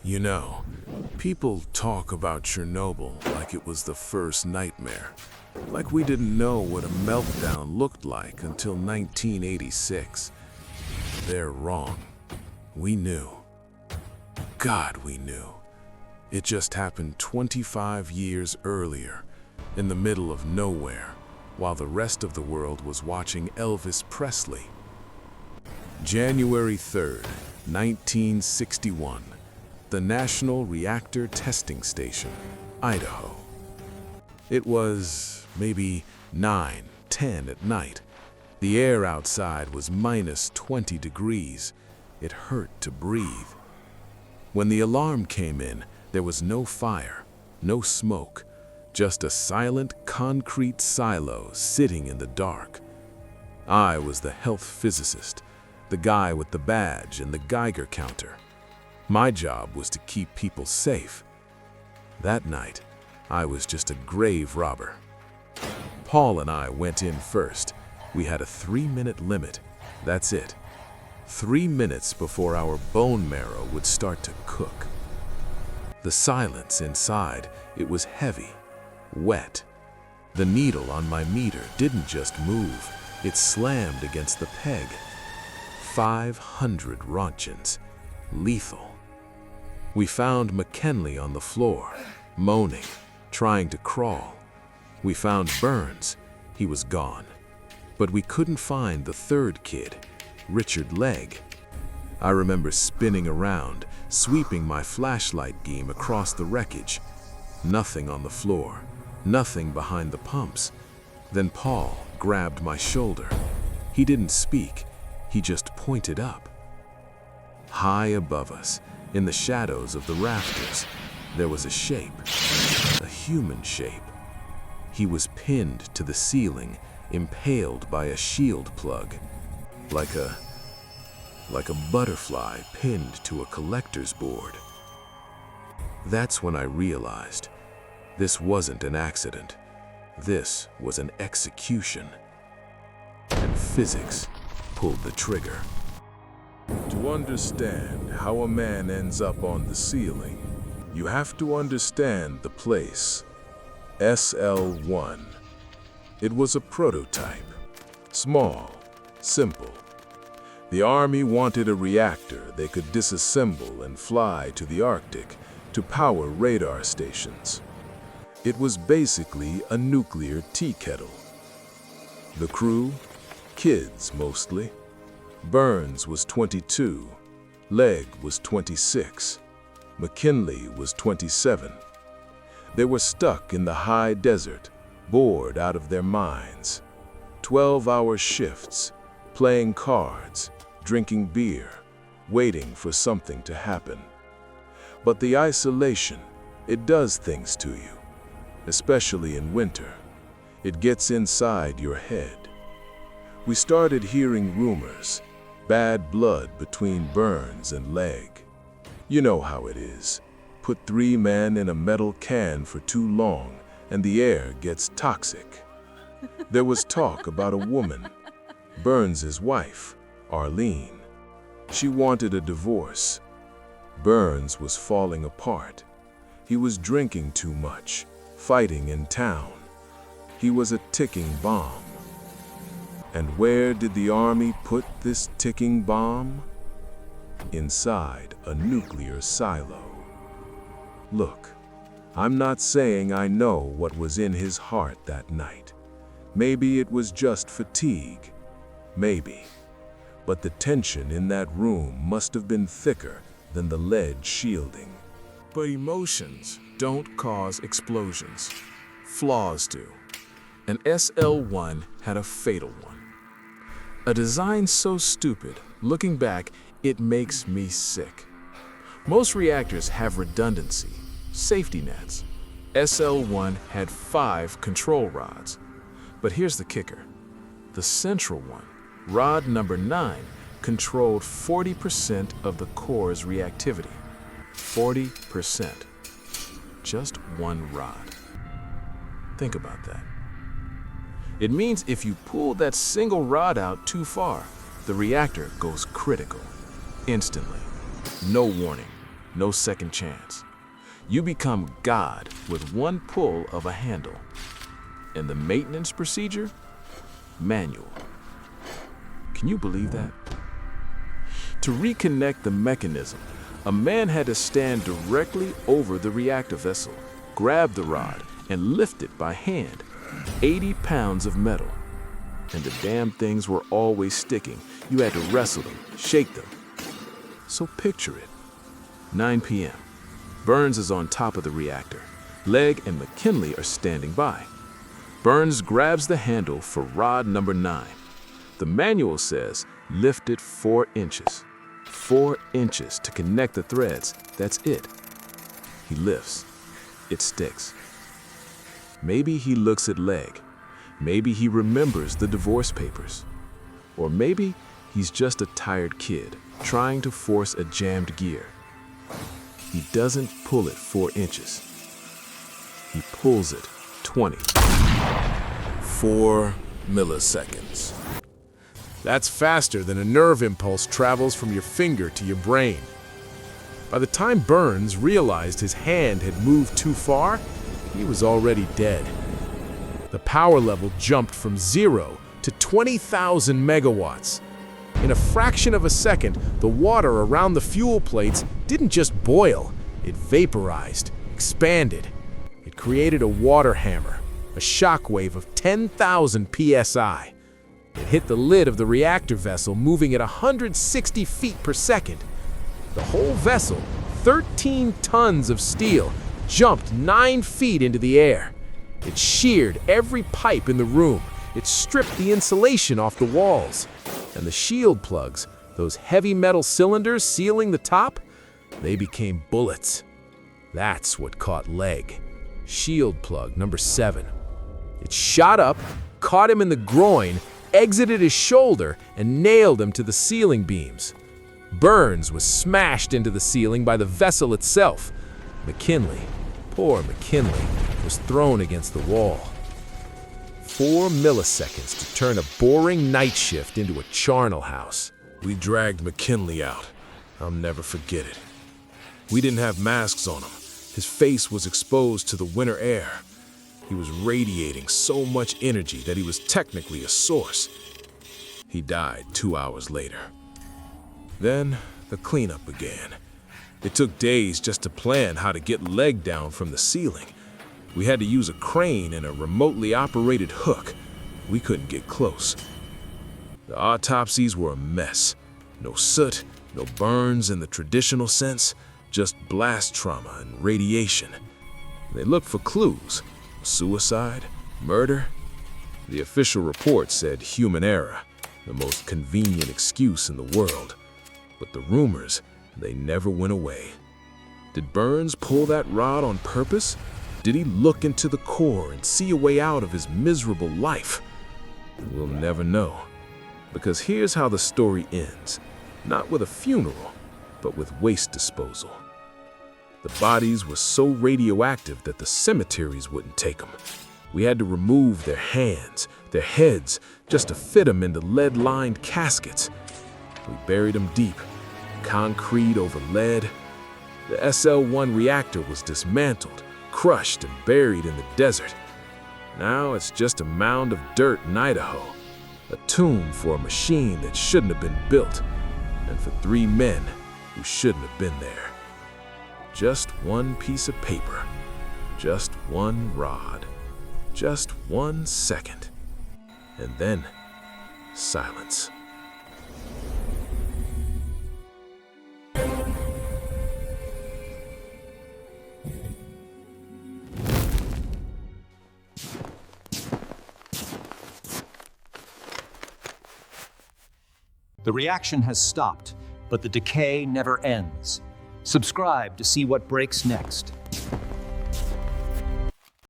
You know, people talk about Chernobyl like it was the first nightmare. Like we didn't know what a meltdown looked like until 1986. They're wrong. We knew. God, we knew. It just happened 25 years earlier, in the middle of nowhere, while the rest of the world was watching Elvis Presley. January 3rd, 1961. The National Reactor Testing Station, Idaho. It was maybe 9:10 at night. The air outside was minus 20 degrees. It hurt to breathe. When the alarm came in, there was no fire, no smoke, just a silent concrete silo sitting in the dark. I was the health physicist, the guy with the badge and the Geiger counter. My job was to keep people safe. That night, I was just a grave robber. Paul and I went in first. We had a 3-minute limit. That's it. 3 minutes before our bone marrow would start to cook. The silence inside, it was heavy, wet. The needle on my meter didn't just move, it slammed against the peg. 500 roentgens, lethal. We found McKinley on the floor, moaning, trying to crawl. We found Burns, he was gone. But we couldn't find the third kid, Richard Legg. I remember spinning around, sweeping my flashlight beam across the wreckage. Nothing on the floor, nothing behind the pumps. Then Paul grabbed my shoulder. He didn't speak, he just pointed up. High above us, in the shadows of the rafters, there was a shape, a human shape. He was pinned to the ceiling, impaled by a shield plug, like a butterfly pinned to a collector's board. That's when I realized this wasn't an accident. This was an execution. And physics pulled the trigger. To understand how a man ends up on the ceiling, you have to understand the place. SL-1. It was a prototype. Small, simple. The Army wanted a reactor they could disassemble and fly to the Arctic to power radar stations. It was basically a nuclear tea kettle. The crew? Kids mostly. Burns was 22, Legg was 26, McKinley was 27. They were stuck in the high desert, bored out of their minds. 12-hour shifts, playing cards, drinking beer, waiting for something to happen. But the isolation, it does things to you, especially in winter. It gets inside your head. We started hearing rumors. Bad blood between Burns and Legg. You know how it is. Put 3 men in a metal can for too long and the air gets toxic. There was talk about a woman, Burns' wife, Arlene. She wanted a divorce. Burns was falling apart. He was drinking too much, fighting in town. He was a ticking bomb. And where did the Army put this ticking bomb? Inside a nuclear silo. Look, I'm not saying I know what was in his heart that night. Maybe it was just fatigue. Maybe. But the tension in that room must have been thicker than the lead shielding. But emotions don't cause explosions. Flaws do. And SL-1 had a fatal one. A design so stupid, looking back, it makes me sick. Most reactors have redundancy, safety nets. SL-1 had 5 control rods. But here's the kicker. The central one, rod number 9, controlled 40% of the core's reactivity. 40%. Just one rod. Think about that. It means if you pull that single rod out too far, the reactor goes critical, instantly. No warning, no second chance. You become God with one pull of a handle. And the maintenance procedure? Manual. Can you believe that? To reconnect the mechanism, a man had to stand directly over the reactor vessel, grab the rod, and lift it by hand. 80 pounds of metal. And the damn things were always sticking. You had to wrestle them, shake them. So picture it. 9 p.m. Burns is on top of the reactor. Legg and McKinley are standing by. Burns grabs the handle for rod number 9. The manual says, lift it 4 inches. 4 inches to connect the threads. That's it. He lifts. It sticks. Maybe he looks at Legg. Maybe he remembers the divorce papers. Or maybe he's just a tired kid trying to force a jammed gear. He doesn't pull it 4 inches. He pulls it 20. 4 milliseconds. That's faster than a nerve impulse travels from your finger to your brain. By the time Burns realized his hand had moved too far, he was already dead. The power level jumped from 0 to 20,000 megawatts. In a fraction of a second, the water around the fuel plates didn't just boil, it vaporized, expanded. It created a water hammer, a shockwave of 10,000 psi. It hit the lid of the reactor vessel, moving at 160 feet per second. The whole vessel, 13 tons of steel, jumped 9 feet into the air. It sheared every pipe in the room. It stripped the insulation off the walls. And the shield plugs, those heavy metal cylinders sealing the top, they became bullets. That's what caught Legg. Shield plug number 7. It shot up, caught him in the groin, exited his shoulder, and nailed him to the ceiling beams. Burns was smashed into the ceiling by the vessel itself. McKinley, poor McKinley, was thrown against the wall. 4 milliseconds to turn a boring night shift into a charnel house. We dragged McKinley out. I'll never forget it. We didn't have masks on him. His face was exposed to the winter air. He was radiating so much energy that he was technically a source. He died 2 hours later. Then the cleanup began. It took days just to plan how to get Legg down from the ceiling. We had to use a crane and a remotely operated hook. We couldn't get close. The autopsies were a mess. No soot, no burns in the traditional sense, just blast trauma and radiation. They looked for clues. Suicide? Murder? The official report said human error, the most convenient excuse in the world. But the rumors, they never went away. Did Burns pull that rod on purpose? Did he look into the core and see a way out of his miserable life? We'll never know. Because here's how the story ends. Not with a funeral, but with waste disposal. The bodies were so radioactive that the cemeteries wouldn't take them. We had to remove their hands, their heads, just to fit them into lead-lined caskets. We buried them deep, concrete over lead. The SL-1 reactor was dismantled, crushed and buried in the desert. Now it's just a mound of dirt in Idaho, a tomb for a machine that shouldn't have been built, and for 3 men who shouldn't have been there. Just one piece of paper, just one rod, just 1 second, and then silence. The reaction has stopped, but the decay never ends. Subscribe to see what breaks next.